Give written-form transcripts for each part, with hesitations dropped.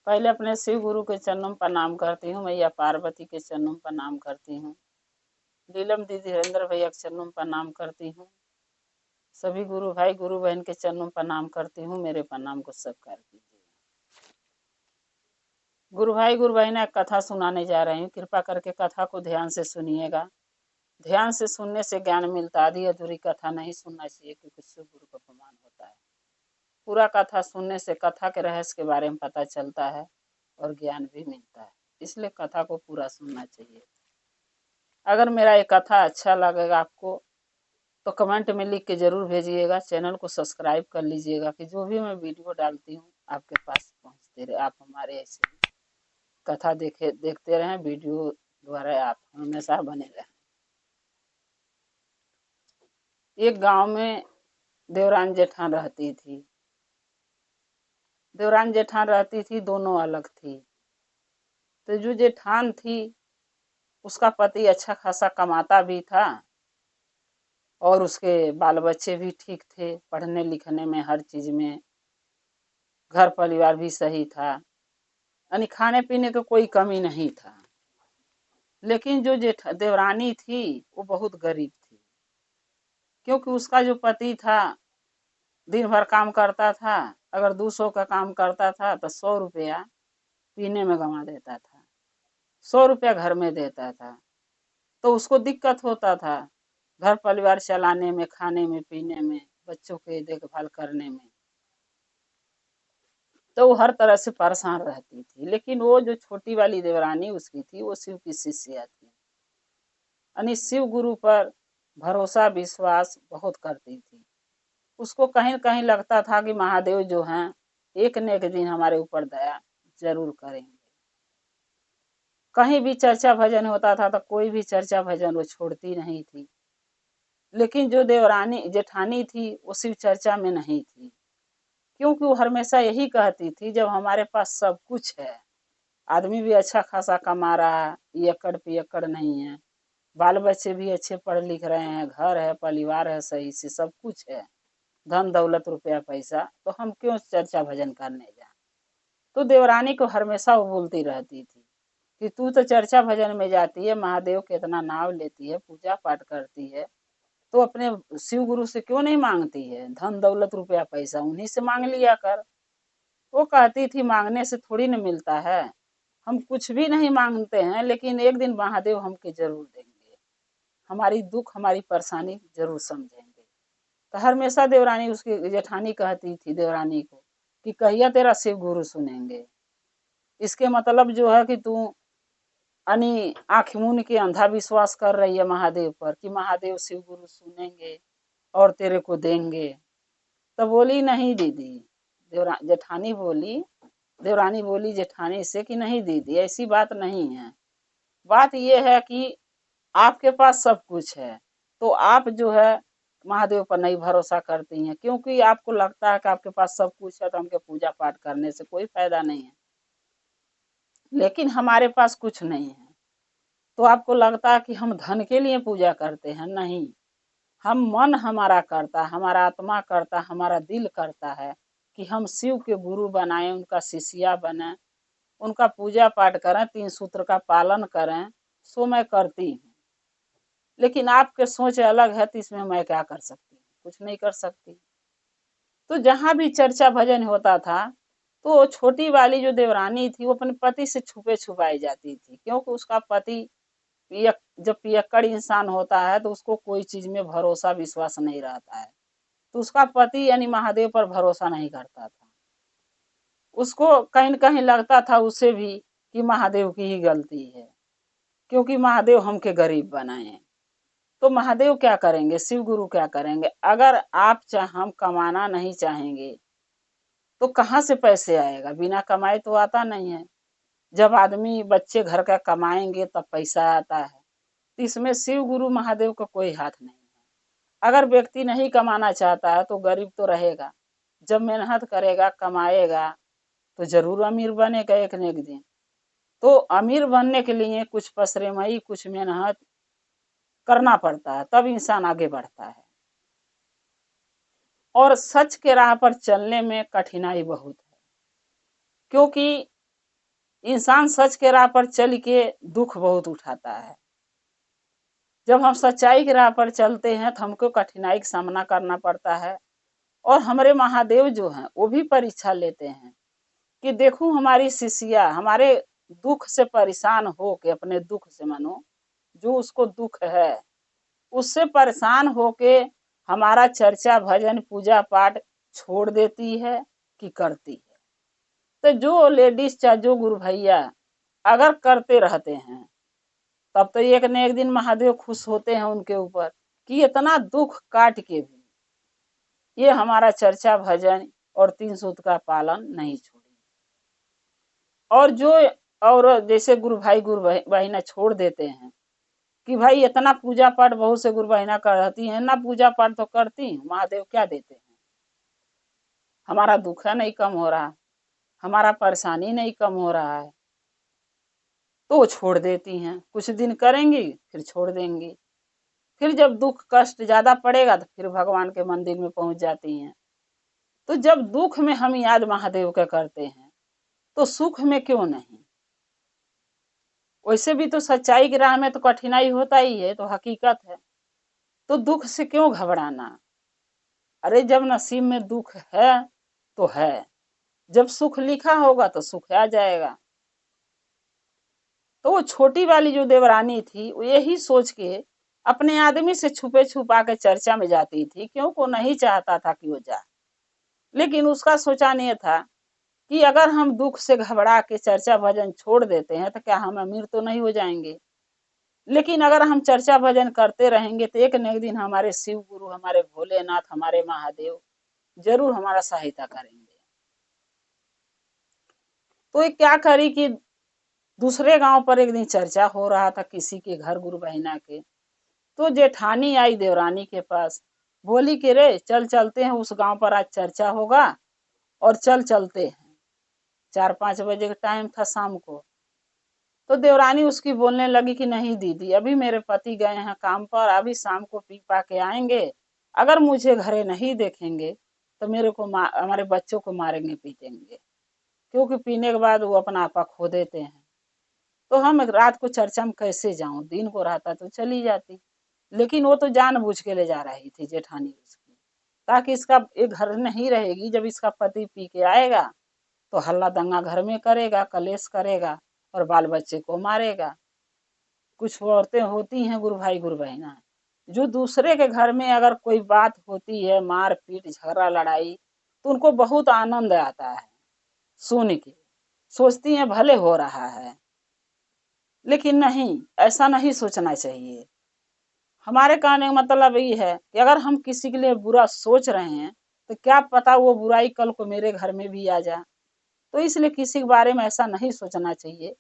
पहले अपने शिव गुरु के चरणों में प्रणाम करती हूँ, मैया पार्वती के चरणों में प्रणाम करती हूँ, नीलम दीदी हरेंद्र भैया के चरणों में प्रणाम करती हूँ, सभी गुरु भाई गुरु बहन के चरणों में प्रणाम करती हूँ। मेरे प्रणाम को स्वीकार कीजिए। गुरु भाई गुरु बहन एक कथा सुनाने जा रही हूँ, कृपा करके कथा को ध्यान से सुनिएगा। ध्यान से सुनने से ज्ञान मिलता, आधी अधूरी कथा नहीं सुनना चाहिए, क्योंकि शिव गुरु का अपमान होता है। पूरा कथा सुनने से कथा के रहस्य के बारे में पता चलता है और ज्ञान भी मिलता है, इसलिए कथा को पूरा सुनना चाहिए। अगर मेरा ये कथा अच्छा लगेगा आपको तो कमेंट में लिख के जरूर भेजिएगा। चैनल को सब्सक्राइब कर लीजिएगा कि जो भी मैं वीडियो डालती हूँ आपके पास पहुँचते रहे। आप हमारे ऐसे कथा देखते रहें, वीडियो द्वारा आप हमेशा बने रहें। एक गांव में देवरान जेठान रहती थी। देवरान जेठान रहती थी, दोनों अलग थी। तो जो जेठान थी उसका पति अच्छा खासा कमाता भी था और उसके बाल बच्चे भी ठीक थे, पढ़ने लिखने में हर चीज में, घर परिवार भी सही था, यानी खाने पीने का कोई कमी नहीं था। लेकिन जो देवरानी थी वो बहुत गरीब थी, क्योंकि उसका जो पति था दिन भर काम करता था, अगर 200 का काम करता था तो 100 रुपया पीने में गंवा देता था, 100 रुपया घर में देता था। तो उसको दिक्कत होता था घर परिवार चलाने में, खाने में, पीने में, बच्चों के देखभाल करने में। तो वो हर तरह से परेशान रहती थी। लेकिन वो जो छोटी वाली देवरानी उसकी थी, वो शिव की शिष्या थी, यानी शिव गुरु पर भरोसा विश्वास बहुत करती थी। उसको कहीं कहीं लगता था कि महादेव जो हैं एक न एक दिन हमारे ऊपर दया जरूर करेंगे। कहीं भी चर्चा भजन होता था तो कोई भी चर्चा भजन वो छोड़ती नहीं थी। लेकिन जो देवरानी जेठानी थी वो शिव चर्चा में नहीं थी, क्योंकि वो हमेशा यही कहती थी जब हमारे पास सब कुछ है, आदमी भी अच्छा खासा कमा रहा है, एकड़ पियक्कड़ नहीं है, बाल बच्चे भी अच्छे पढ़ लिख रहे हैं, घर है परिवार है सही से सब कुछ है, धन दौलत रुपया पैसा, तो हम क्यों चर्चा भजन करने जाए। तो देवरानी को हमेशा वो बोलती रहती थी कि तू तो चर्चा भजन में जाती है, महादेव के इतना नाम लेती है, पूजा पाठ करती है, तो अपने शिव गुरु से क्यों नहीं मांगती है धन दौलत रुपया पैसा, उन्हीं से मांग लिया कर। वो कहती थी मांगने से थोड़ी न मिलता है, हम कुछ भी नहीं मांगते हैं, लेकिन एक दिन महादेव हमके जरूर देंगे, हमारी दुख हमारी परेशानी जरूर समझेंगे। तो हमेशा देवरानी उसकी जेठानी कहती थी देवरानी को कि कहिया तेरा शिव गुरु सुनेंगे। इसके मतलब जो है कि तू यानी आँख मूंद के अंधा विश्वास कर रही है महादेव पर कि महादेव शिव गुरु सुनेंगे और तेरे को देंगे। तो बोली नहीं दीदी, जेठानी बोली, देवरानी बोली जेठानी से कि नहीं दीदी ऐसी बात नहीं है, बात यह है कि आपके पास सब कुछ है तो आप जो है महादेव पर नहीं भरोसा करती हैं, क्योंकि आपको लगता है कि आपके पास सब कुछ है तो हमके पूजा पाठ करने से कोई फायदा नहीं है। लेकिन हमारे पास कुछ नहीं है तो आपको लगता है कि हम धन के लिए पूजा करते हैं, नहीं, हम मन हमारा करता, हमारा आत्मा करता, हमारा दिल करता है कि हम शिव के गुरु बनाएं, उनका शिष्या बने, उनका पूजा पाठ करें, 3 सूत्र का पालन करें, सो मैं करती हूँ। लेकिन आपके सोच अलग है तो इसमें मैं क्या कर सकती हूँ, कुछ नहीं कर सकती। तो जहां भी चर्चा भजन होता था तो छोटी वाली जो देवरानी थी वो अपने पति से छुपे छुपाई जाती थी, क्योंकि उसका पति जब पियक्कड़ इंसान होता है तो उसको कोई चीज में भरोसा विश्वास नहीं रहता है, तो उसका पति यानी महादेव पर भरोसा नहीं करता था। उसको कहीं न कहीं लगता था उसे भी कि महादेव की ही गलती है, क्योंकि महादेव हमके गरीब बनाए हैं। तो महादेव क्या करेंगे, शिव गुरु क्या करेंगे। अगर आप हम कमाना नहीं चाहेंगे तो कहाँ से पैसे आएगा, बिना कमाए तो आता नहीं है। जब आदमी बच्चे घर का कमाएंगे तब पैसा आता है। तो इसमें शिव गुरु महादेव का कोई हाथ नहीं है। अगर व्यक्ति नहीं कमाना चाहता है तो गरीब तो रहेगा, जब मेहनत करेगा कमाएगा तो जरूर अमीर बनेगा एक न एक दिन। तो अमीर बनने के लिए कुछ पसरेमई कुछ मेहनत करना पड़ता है, तब इंसान आगे बढ़ता है। और सच के राह पर चलने में कठिनाई बहुत है, क्योंकि इंसान सच के राह पर चल के दुख बहुत उठाता है। जब हम सच्चाई की राह पर चलते हैं तो हमको कठिनाई का सामना करना पड़ता है। और हमारे महादेव जो हैं वो भी परीक्षा लेते हैं कि देखूं हमारी शिष्या हमारे दुख से परेशान हो के, अपने दुख से मानो जो उसको दुख है उससे परेशान होके हमारा चर्चा भजन पूजा पाठ छोड़ देती है कि करती है। तो जो लेडीज चाहे जो गुरु भैया अगर करते रहते हैं तब तो एक न एक दिन महादेव खुश होते हैं उनके ऊपर कि इतना दुख काट के भी ये हमारा चर्चा भजन और 3 सूत्र का पालन नहीं छोड़ी। और जो और जैसे गुरु भाई गुरु बहिना छोड़ देते हैं कि भाई इतना पूजा पाठ बहुत से गुरु बहिना करती हैं ना, पूजा पाठ तो करती महादेव क्या देते हैं, हमारा दुख है नहीं कम हो रहा, हमारा परेशानी नहीं कम हो रहा है, तो वो छोड़ देती हैं। कुछ दिन करेंगी फिर छोड़ देंगी, फिर जब दुख कष्ट ज्यादा पड़ेगा तो फिर भगवान के मंदिर में पहुंच जाती हैं। तो जब दुख में हम याद महादेव का करते हैं तो सुख में क्यों नहीं। वैसे भी तो सच्चाई की राह में तो कठिनाई होता ही है, तो हकीकत है, तो दुख से क्यों घबराना। अरे जब नसीब में दुख है तो है, जब सुख लिखा होगा तो सुख आ जाएगा। तो वो छोटी वाली जो देवरानी थी वो यही सोच के अपने आदमी से छुपे छुपा के चर्चा में जाती थी, क्यों को नहीं चाहता था कि वो जाए। लेकिन उसका सोचा नहीं था कि अगर हम दुख से घबरा के चर्चा भजन छोड़ देते हैं तो क्या हम अमीर तो नहीं हो जाएंगे। लेकिन अगर हम चर्चा भजन करते रहेंगे तो एक न एक दिन हमारे शिव गुरु, हमारे भोलेनाथ, हमारे महादेव जरूर हमारा सहायता करेंगे। तो ये क्या करी कि दूसरे गांव पर एक दिन चर्चा हो रहा था किसी के घर गुरु बहिना के, तो जेठानी आई देवरानी के पास, बोली कि रे चल चलते हैं उस गांव पर, आज चर्चा होगा और चल चलते हैं। 4-5 बजे का टाइम था शाम को। तो देवरानी उसकी बोलने लगी कि नहीं दीदी, अभी मेरे पति गए हैं काम पर, अभी शाम को पी पा के आएंगे, अगर मुझे घरे नहीं देखेंगे तो मेरे को हमारे बच्चों को मारेंगे पीटेंगे, क्योंकि पीने के बाद वो अपना आपा खो देते हैं। तो हम रात को चर्चा में कैसे जाऊं, दिन को रहता तो चली जाती। लेकिन वो तो जानबूझ के ले जा रही थी जेठानी उसकी, ताकि इसका एक घर नहीं रहेगी, जब इसका पति पी के आएगा तो हल्ला दंगा घर में करेगा, कलेश करेगा और बाल बच्चे को मारेगा। कुछ औरतें होती हैं गुरु भाई गुरु बहना, जो दूसरे के घर में अगर कोई बात होती है, मार पीट झगड़ा लड़ाई, तो उनको बहुत आनंद आता है सुन के, सोचती हैं भले हो रहा है। लेकिन नहीं, ऐसा नहीं सोचना चाहिए। हमारे कहने का मतलब ये है कि अगर हम किसी के लिए बुरा सोच रहे हैं तो क्या पता वो बुराई कल को मेरे घर में भी आ जाए। तो इसलिए किसी के बारे में ऐसा नहीं सोचना चाहिए,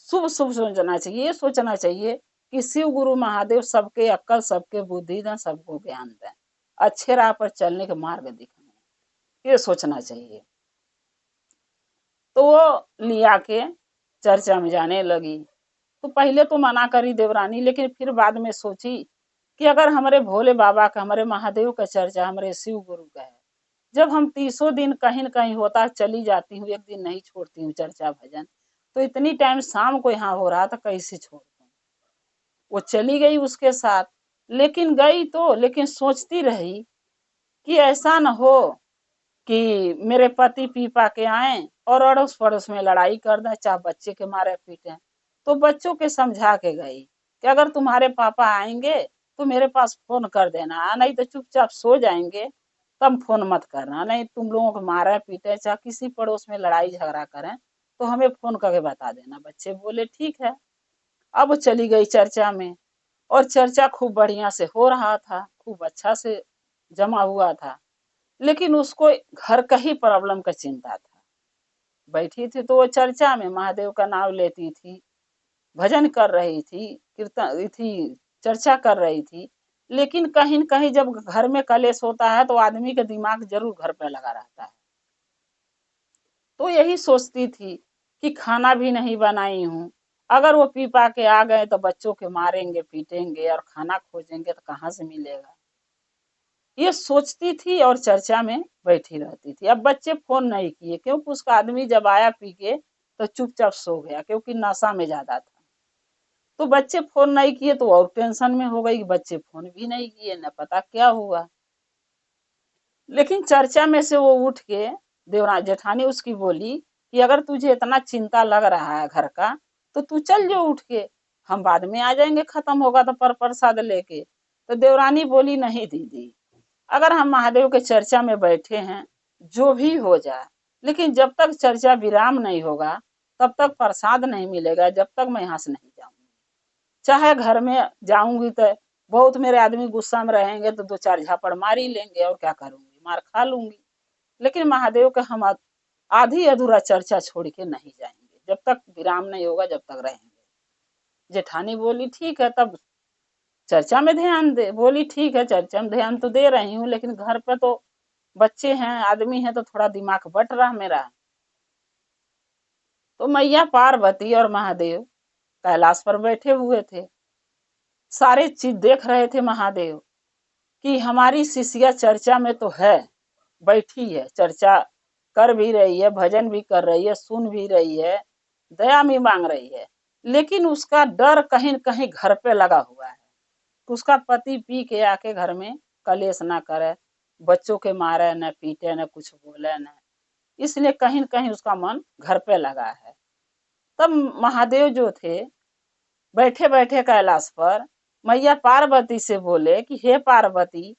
शुभ शुभ सोचना चाहिए। ये सोचना चाहिए कि शिव गुरु महादेव सबके अक्ल, सबके बुद्धि दें, सबको ज्ञान दें, अच्छे राह पर चलने के मार्ग दिखाएं, ये सोचना चाहिए। तो वो लिया के चर्चा में जाने लगी। तो पहले तो मना करी देवरानी, लेकिन फिर बाद में सोची कि अगर हमारे भोले बाबा का, हमारे महादेव का चर्चा, हमारे शिव गुरु का है, जब हम 30 दिन कहीं न कहीं होता चली जाती हूँ, एक दिन नहीं छोड़ती हूँ चर्चा भजन, तो इतनी टाइम शाम को यहाँ हो रहा था, कैसे छोड़ दूँ। वो चली गई उसके साथ, लेकिन गई तो, लेकिन सोचती रही कि ऐसा न हो कि मेरे पति पी पा के आए और अड़ोस पड़ोस में लड़ाई कर दें, चाहे बच्चे के मारे पीटे। तो बच्चों के समझा के गई कि अगर तुम्हारे पापा आएंगे तो मेरे पास फोन कर देना, नहीं तो चुपचाप सो जाएंगे, तब फोन मत करना, नहीं तुम लोगों को मारे पीटे चाहे किसी पड़ोस में लड़ाई झगड़ा करें तो हमें फोन करके बता देना। बच्चे बोले ठीक है। अब चली गई चर्चा में, और चर्चा खूब बढ़िया से हो रहा था, खूब अच्छा से जमा हुआ था। लेकिन उसको घर का ही प्रॉब्लम का चिंता था। बैठी थी तो वो चर्चा में महादेव का नाम लेती थी, भजन कर रही थी, कीर्तन थी, चर्चा कर रही थी। लेकिन कहीं न कहीं जब घर में कलेश होता है तो आदमी का दिमाग जरूर घर पे लगा रहता है। तो यही सोचती थी कि खाना भी नहीं बनाई हूँ, अगर वो पी पा के आ गए तो बच्चों के मारेंगे पीटेंगे और खाना खोजेंगे तो कहाँ से मिलेगा। ये सोचती थी और चर्चा में बैठी रहती थी। अब बच्चे फोन नहीं किए, क्योंकि उसका आदमी जब आया पी के तो चुपचाप सो गया, क्योंकि नशा में ज्यादा था। तो बच्चे फोन नहीं किए तो और टेंशन में हो गई कि बच्चे फोन भी नहीं किए, न पता क्या हुआ। लेकिन चर्चा में से वो उठ के, देवरानी जेठानी उसकी बोली कि अगर तुझे इतना चिंता लग रहा है घर का, तो तू चल जो उठ के, हम बाद में आ जाएंगे, खत्म होगा तो प्रसाद लेके। तो देवरानी बोली नहीं दीदी, अगर हम महादेव के चर्चा में बैठे हैं, जो भी हो जाए, लेकिन जब तक चर्चा विराम नहीं होगा तब तक प्रसाद नहीं मिलेगा, जब तक मैं यहाँ से नहीं जाऊंगी। चाहे घर में जाऊंगी तो बहुत मेरे आदमी गुस्सा में रहेंगे तो दो चार झापड़ मार ही लेंगे, और क्या करूंगी, मार खा लूंगी। लेकिन महादेव का हम आधी अधूरा चर्चा छोड़ के नहीं जाएंगे, जब तक विराम नहीं होगा जब तक रहेंगे। जेठानी बोली ठीक है, तब चर्चा में ध्यान दे। बोली ठीक है, चर्चा में ध्यान तो दे रही हूँ, लेकिन घर पे तो बच्चे हैं, आदमी हैं, तो थोड़ा दिमाग बट रहा मेरा। तो मैया पार्वती और महादेव कैलाश पर बैठे हुए थे। सारे चीज देख रहे थे महादेव कि हमारी शिष्या चर्चा में तो है, बैठी है, चर्चा कर भी रही है, भजन भी कर रही है, सुन भी रही है, दया भी मांग रही है, लेकिन उसका डर कहीं कहीं घर पे लगा हुआ है। उसका पति पी के आके घर में कलेश ना करे, बच्चों के मारे न पीटे न कुछ बोले न, इसलिए कहीं कहीं उसका मन घर पे लगा है। तब महादेव जो थे बैठे बैठे कैलाश पर मैया पार्वती से बोले कि हे पार्वती,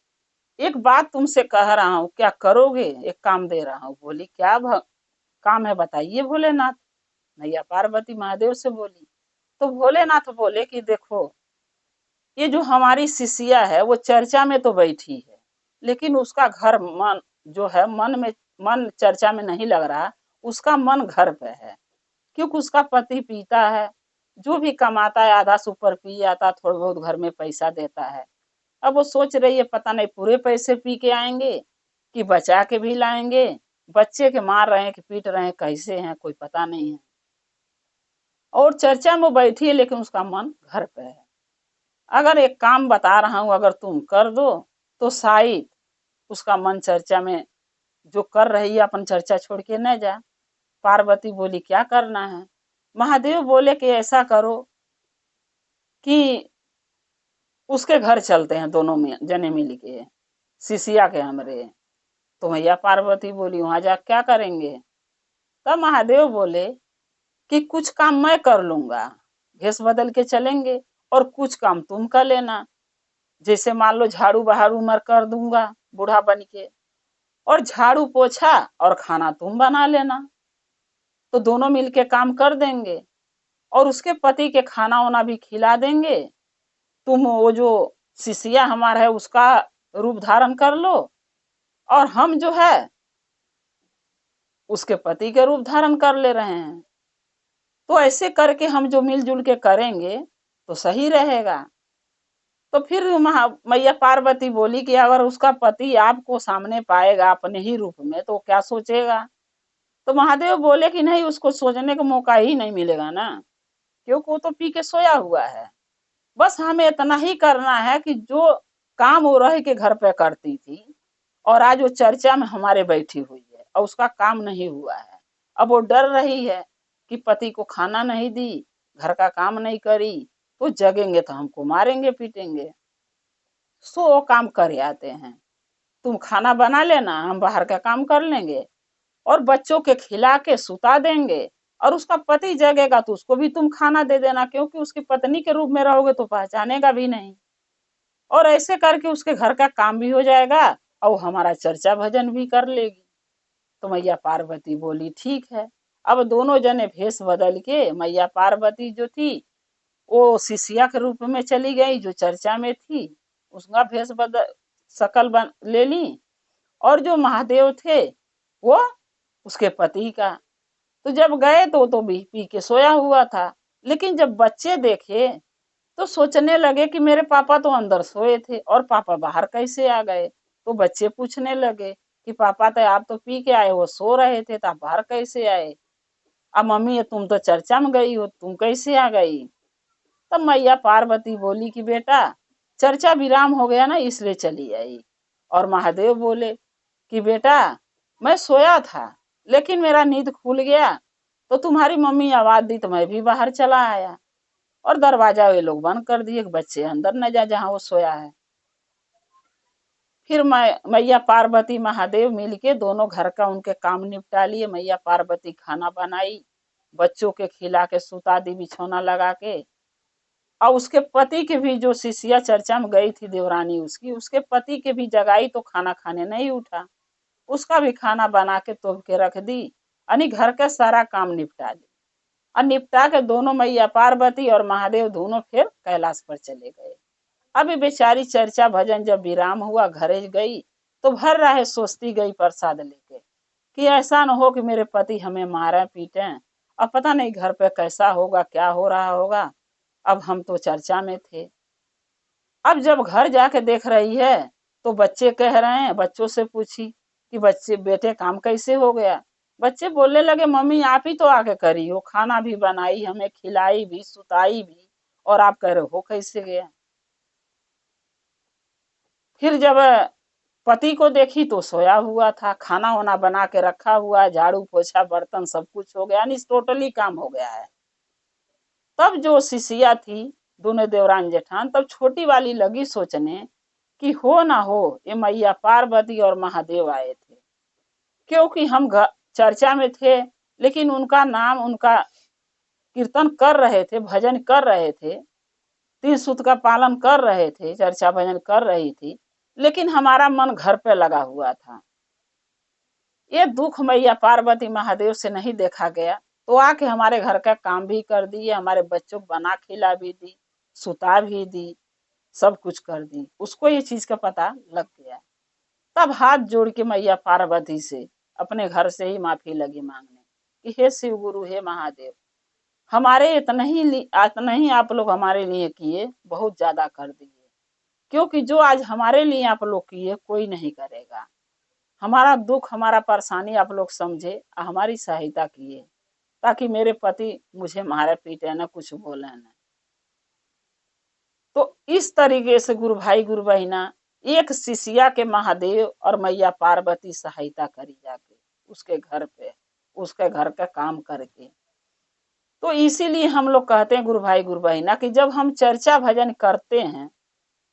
एक बात तुमसे कह रहा हूँ, क्या करोगे? एक काम दे रहा हूँ। बोली क्या काम है, बताइए भोलेनाथ। मैया पार्वती महादेव से बोली। तो भोलेनाथ बोले कि देखो, ये जो हमारी शिष्या है वो चर्चा में तो बैठी है, लेकिन उसका घर मन जो है, मन चर्चा में नहीं लग रहा, उसका मन घर पे है, क्योंकि उसका पति पीता है, जो भी कमाता है आधा सुपर पी आता, थोड़ा बहुत घर में पैसा देता है। अब वो सोच रही है पता नहीं पूरे पैसे पी के आएंगे कि बचा के भी लाएंगे, बच्चे के मार रहे हैं कि पीट रहे हैं, कैसे हैं कोई पता नहीं है। और चर्चा में बैठी है लेकिन उसका मन घर पे है। अगर एक काम बता रहा हूं, अगर तुम कर दो तो शायद उसका मन चर्चा में जो कर रही है अपन चर्चा छोड़ के न जा। पार्वती बोली क्या करना है? महादेव बोले कि ऐसा करो कि उसके घर चलते हैं, दोनों में जने मिल के, शिष्या के हमरे। तो मैया पार्वती बोली वहां जा क्या करेंगे? तब महादेव बोले कि कुछ काम मैं कर लूंगा, भेष बदल के चलेंगे, और कुछ काम तुम कर लेना। जैसे मान लो झाड़ू बहारू मैं कर दूंगा बूढ़ा बन के, और झाड़ू पोछा और खाना तुम बना लेना, तो दोनों मिलके काम कर देंगे, और उसके पति के खाना वाना भी खिला देंगे। तुम वो जो शिष्या हमारा है उसका रूप धारण कर लो, और हम जो है उसके पति के रूप धारण कर ले रहे हैं। तो ऐसे करके हम जो मिलजुल के करेंगे तो सही रहेगा। तो फिर मैया पार्वती बोली कि अगर उसका पति आपको सामने पाएगा अपने ही रूप में तो क्या सोचेगा? तो महादेव बोले कि नहीं, उसको सोचने का मौका ही नहीं मिलेगा ना, क्योंकि वो तो पी के सोया हुआ है। बस हमें इतना ही करना है कि जो काम वो रह के घर पे करती थी, और आज वो चर्चा में हमारे बैठी हुई है और उसका काम नहीं हुआ है। अब वो डर रही है कि पति को खाना नहीं दी, घर का काम नहीं करी, तो जगेंगे तो हमको मारेंगे पीटेंगे। सो वो काम कर आते हैं, तुम खाना बना लेना, हम बाहर का काम कर लेंगे, और बच्चों के खिला के सुता देंगे, और उसका पति जगेगा तो उसको भी तुम खाना दे देना, क्योंकि उसकी पत्नी के रूप में रहोगे तो पहचानेगा भी नहीं। और ऐसे करके उसके घर का काम भी हो जाएगा और हमारा चर्चा भजन भी कर लेगी। तो मैया पार्वती बोली ठीक है। अब दोनों जने भेष बदल के, मैया पार्वती जो थी वो शिष्या के रूप में चली गई जो चर्चा में थी, उसका भेष बदल शकल ले ली, और जो महादेव थे वो उसके पति का। तो जब गए तो भी पी के सोया हुआ था, लेकिन जब बच्चे देखे तो सोचने लगे कि मेरे पापा तो अंदर सोए थे और पापा बाहर कैसे आ गए। तो बच्चे पूछने लगे कि पापा तो आप तो पी के आए, वो सो रहे थे, तो आप बाहर कैसे आए? अब मम्मी तुम तो चर्चा में गई हो, तुम कैसे आ गई? तब मैया पार्वती बोली कि बेटा चर्चा विराम हो गया ना, इसलिए चली आई। और महादेव बोले कि बेटा मैं सोया था, लेकिन मेरा नींद खुल गया, तो तुम्हारी मम्मी आवाज दी तो मैं भी बाहर चला आया और दरवाजा वे लोग बंद कर दिए, बच्चे अंदर न जा जहां वो सोया है। फिर मैया पार्वती महादेव मिलके दोनों घर का उनके काम निपटा लिए। मैया पार्वती खाना बनाई, बच्चों के खिला के सुता दी बिछौना लगा के। और उसके पति के भी, जो शिष्या चर्चा में गई थी देवरानी उसकी, उसके पति के भी जगाई तो खाना खाने नहीं उठा, उसका भी खाना बना के तोप के रख दी, यानी घर का सारा काम निपटा दी। और निपटा के दोनों मैया पार्वती और महादेव दोनों फिर कैलाश पर चले गए। अभी बेचारी चर्चा भजन जब विराम हुआ, घरे गई तो भर रहे सोचती गई प्रसाद लेके कि ऐसा न हो कि मेरे पति हमें मारे पीटे, अब पता नहीं घर पे कैसा होगा, क्या हो रहा होगा। अब हम तो चर्चा में थे। अब जब घर जाके देख रही है तो बच्चे कह रहे हैं, बच्चों से पूछी कि बच्चे बेटे काम कैसे हो गया। बच्चे बोलने लगे, मम्मी आप ही तो आके करी हो, खाना भी बनाई, हमें खिलाई भी, सुताई भी, और आप कह रहे हो कैसे गया। फिर जब पति को देखी तो सोया हुआ था, खाना वाना बना के रखा हुआ, झाड़ू पोछा बर्तन सब कुछ हो गया, यानी टोटली काम हो गया है। तब जो शिष्या थी, दोनों देवरान जेठान, तब छोटी वाली लगी सोचने कि हो ना हो ये मैया पार्वती और महादेव आए थे, क्योंकि हम चर्चा में थे, लेकिन उनका नाम, उनका कीर्तन कर रहे थे, भजन कर रहे थे, तीन सूत्र का पालन कर रहे थे, चर्चा भजन कर रही थी, लेकिन हमारा मन घर पे लगा हुआ था। ये दुख मैया पार्वती महादेव से नहीं देखा गया, तो आके हमारे घर का काम भी कर दिए, हमारे बच्चों को बना खिला भी दी, सुता भी दी, सब कुछ कर दी। उसको ये चीज का पता लग गया। तब हाथ जोड़ के मैया पार्वती से अपने घर से ही माफी लगी मांगने कि हे शिव गुरु, हे महादेव, हमारे इतना ही आप लोग हमारे लिए किए, बहुत ज्यादा कर दिए, क्योंकि जो आज हमारे लिए आप लोग किए कोई नहीं करेगा। हमारा दुख, हमारा परेशानी आप लोग समझे, हमारी सहायता किए, ताकि मेरे पति मुझे मारे पीटे न, कुछ बोले न। तो इस तरीके से गुरु भाई गुरु बहिना, एक शिष्या के महादेव और मैया पार्वती सहायता करी जाके उसके घर पे, उसके घर का काम करके। तो इसीलिए हम लोग कहते हैं गुरु भाई गुरु बहिना कि जब हम चर्चा भजन करते हैं,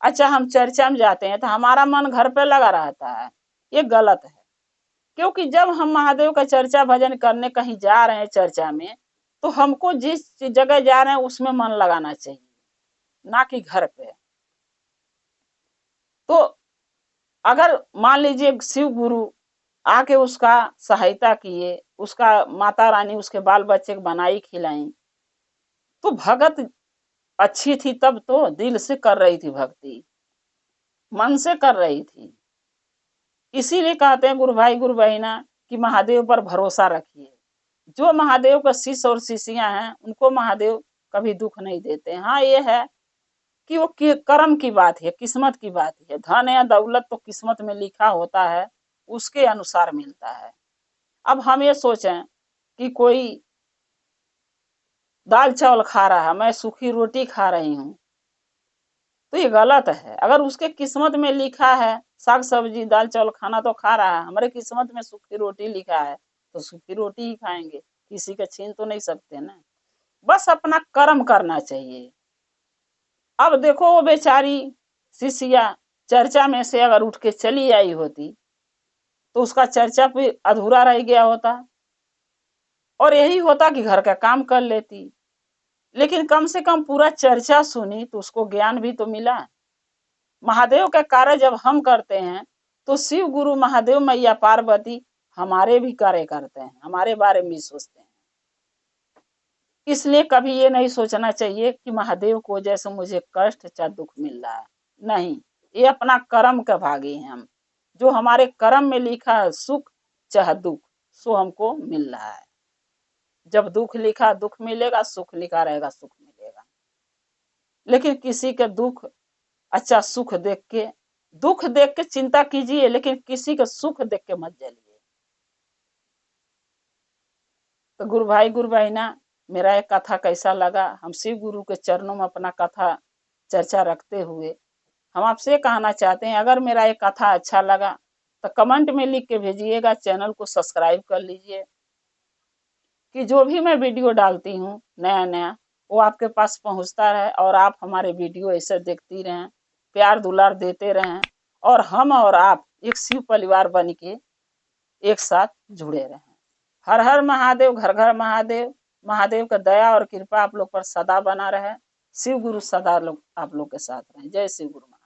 अच्छा हम चर्चा में जाते हैं तो हमारा मन घर पे लगा रहता है, ये गलत है। क्योंकि जब हम महादेव का चर्चा भजन करने कहीं जा रहे हैं चर्चा में, तो हमको जिस जगह जा रहे हैं उसमें मन लगाना चाहिए, ना कि घर पे। तो अगर मान लीजिए शिव गुरु आके उसका सहायता किए, उसका माता रानी उसके बाल बच्चे को बनाई खिलाई, तो भगत अच्छी थी, तब तो दिल से कर रही थी भक्ति, मन से कर रही थी। इसीलिए कहते हैं गुरु भाई गुरु बहिना कि महादेव पर भरोसा रखिए। जो महादेव का शिष्य और शिष्या हैं, उनको महादेव कभी दुख नहीं देते। हाँ ये है कि वो कर्म की बात है, किस्मत की बात है। धन या दौलत तो किस्मत में लिखा होता है, उसके अनुसार मिलता है। अब हम ये सोचें कि कोई दाल चावल खा रहा है, मैं सूखी रोटी खा रही हूँ, तो ये गलत है। अगर उसके किस्मत में लिखा है साग सब्जी दाल चावल खाना, तो खा रहा है। हमारे किस्मत में सूखी रोटी लिखा है तो सूखी रोटी ही खाएंगे, किसी का छीन तो नहीं सकते ना। बस अपना कर्म करना चाहिए। अब देखो वो बेचारी शिष्या चर्चा में से अगर उठ के चली आई होती तो उसका चर्चा भी अधूरा रह गया होता, और यही होता कि घर का काम कर लेती। लेकिन कम से कम पूरा चर्चा सुनी तो उसको ज्ञान भी तो मिला। महादेव का कार्य जब हम करते हैं तो शिव गुरु महादेव मैया पार्वती हमारे भी कार्य करते हैं, हमारे बारे में सोचते हैं। इसलिए कभी ये नहीं सोचना चाहिए कि महादेव को जैसे मुझे कष्ट चाहे दुख मिल रहा है, नहीं। ये अपना कर्म का भागी हैं हम। जो हमारे कर्म में लिखा है सुख चाहे दुख, सो हमको मिल रहा है। जब दुख लिखा दुख मिलेगा, सुख लिखा रहेगा सुख मिलेगा। लेकिन किसी के दुख, अच्छा दुख देख के चिंता कीजिए, लेकिन किसी का सुख देख के मत जलिए। तो गुरु भाई गुरु बहिना, मेरा एक कथा कैसा लगा, हम शिव गुरु के चरणों में अपना कथा चर्चा रखते हुए हम आपसे कहना चाहते हैं, अगर मेरा एक कथा अच्छा लगा तो कमेंट में लिख के भेजिएगा। चैनल को सब्सक्राइब कर लीजिए। कि जो भी मैं वीडियो डालती हूँ नया नया, वो आपके पास पहुंचता रहे और आप हमारे वीडियो ऐसे देखती रहें, प्यार दुलार देते रहें और हम और आप एक शिव परिवार बन के एक साथ जुड़े रहें। हर हर महादेव, घर घर महादेव। महादेव का दया और कृपा आप लोग पर सदा बना रहे। शिव गुरु सदा लोग आप लोग के साथ रहे। जय शिव गुरु।